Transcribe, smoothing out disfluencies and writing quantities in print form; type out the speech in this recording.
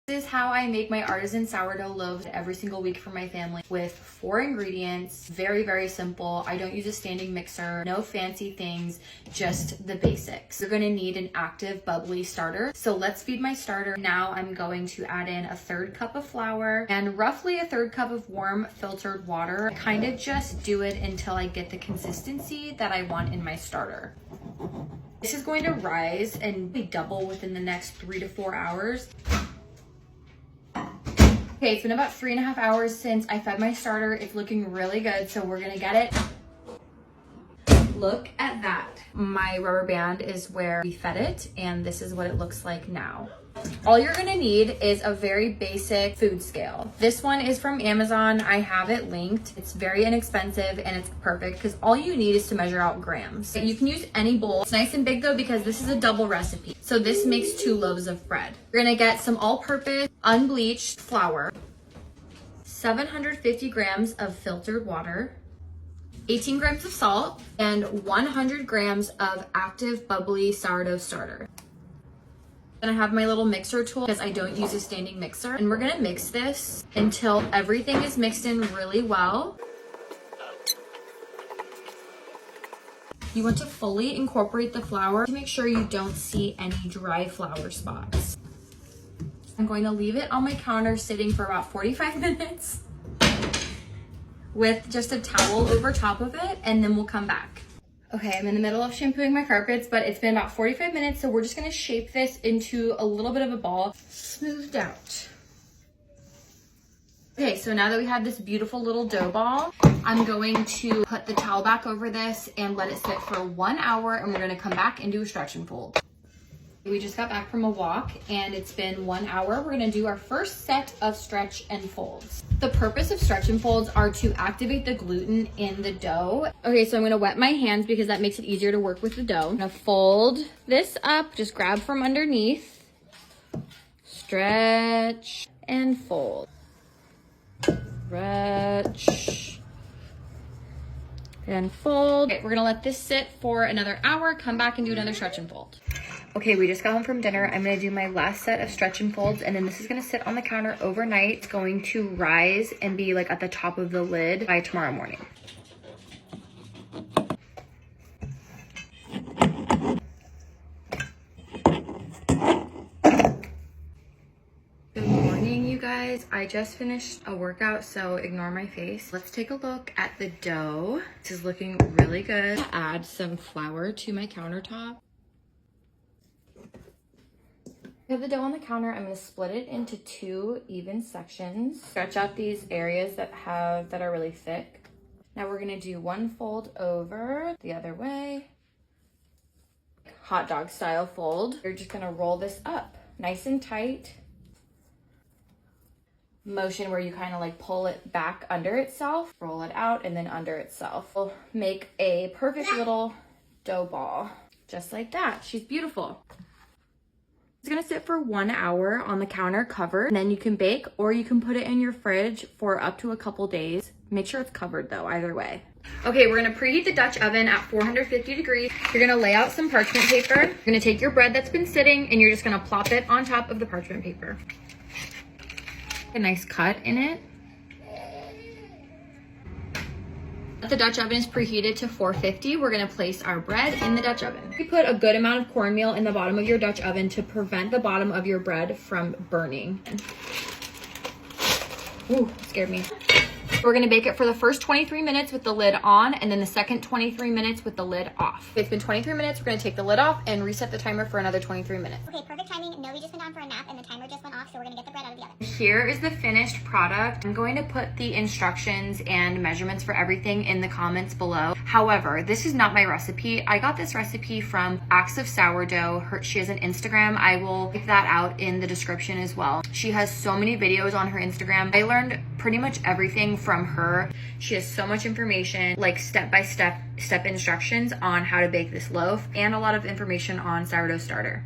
This is how I make my artisan sourdough loaves every single week for my family with 4 ingredients. Very, very simple. I don't use a standing mixer, no fancy things, just the basics. You're gonna need an active bubbly starter. So let's feed my starter. Now I'm going to add in a 1/3 cup of flour and roughly a 1/3 cup of warm filtered water. I kind of just do it until I get the consistency that I want in my starter. This is going to rise and double within the next 3 to 4 hours. Okay, it's been about 3.5 hours since I fed my starter. It's looking really good, so we're gonna get it. Look at that. My rubber band is where we fed it, and this is what it looks like now. All you're gonna need is a very basic food scale. This one is from Amazon. I have it linked. It's very inexpensive and it's perfect because all you need is to measure out grams. You can use any bowl. It's nice and big though because this is a double recipe. So this makes 2 loaves of bread. You're gonna get some all-purpose unbleached flour, 750 grams of filtered water, 18 grams of salt, and 100 grams of active bubbly sourdough starter. I'm gonna have my little mixer tool because I don't use a standing mixer, and we're gonna mix this until everything is mixed in really well. You want to fully incorporate the flour to make sure you don't see any dry flour spots. I'm going to leave it on my counter sitting for about 45 minutes with just a towel over top of it, and then we'll come back. Okay, I'm in the middle of shampooing my carpets, but it's been about 45 minutes, so we're just gonna shape this into a little bit of a ball, smoothed out. Okay, so now that we have this beautiful little dough ball, I'm going to put the towel back over this and let it sit for 1 hour, and we're gonna come back and do a stretch and fold. We just got back from a walk and it's been 1 hour. We're gonna do our first set of stretch and folds. The purpose of stretch and folds are to activate the gluten in the dough. Okay, so I'm gonna wet my hands because that makes it easier to work with the dough. I'm gonna fold this up, just grab from underneath, stretch and fold. Stretch and fold. Okay, we're gonna let this sit for another hour, come back and do another stretch and fold. Okay, we just got home from dinner. I'm gonna do my last set of stretch and folds, and then this is gonna sit on the counter overnight. It's going to rise and be like at the top of the lid by tomorrow morning. Good morning, you guys. I just finished a workout, so ignore my face. Let's take a look at the dough. This is looking really good. Add some flour to my countertop. I have the dough on the counter. I'm going to split it into 2 even sections. Stretch out these areas that are really thick. Now we're going to do 1 fold over the other way. Hot dog style fold. You're just going to roll this up nice and tight. Motion where you kind of like pull it back under itself, roll it out, and then under itself. We'll make a perfect little dough ball. Just like that. She's beautiful. It's gonna sit for 1 hour on the counter covered, and then you can bake or you can put it in your fridge for up to a couple days. Make sure it's covered though, either way. Okay, we're gonna preheat the Dutch oven at 450 degrees. You're gonna lay out some parchment paper. You're gonna take your bread that's been sitting and you're just gonna plop it on top of the parchment paper. A nice cut in it. The Dutch oven is preheated to 450. We're gonna place our bread in the Dutch oven. You put a good amount of cornmeal in the bottom of your Dutch oven to prevent the bottom of your bread from burning. Ooh, scared me. We're gonna bake it for the first 23 minutes with the lid on, and then the second 23 minutes with the lid off. It's been 23 minutes, we're gonna take the lid off and reset the timer for another 23 minutes. Okay, perfect timing. No, we just went down for a nap and the timer just went off, so we're gonna get the bread out of the oven. Here is the finished product. I'm going to put the instructions and measurements for everything in the comments below. However, this is not my recipe. I got this recipe from Acts of Sourdough. She has an Instagram. I will link that out in the description as well. She has so many videos on her Instagram. I learned pretty much everything from her. She has so much information, like step-by-step instructions on how to bake this loaf, and a lot of information on sourdough starter.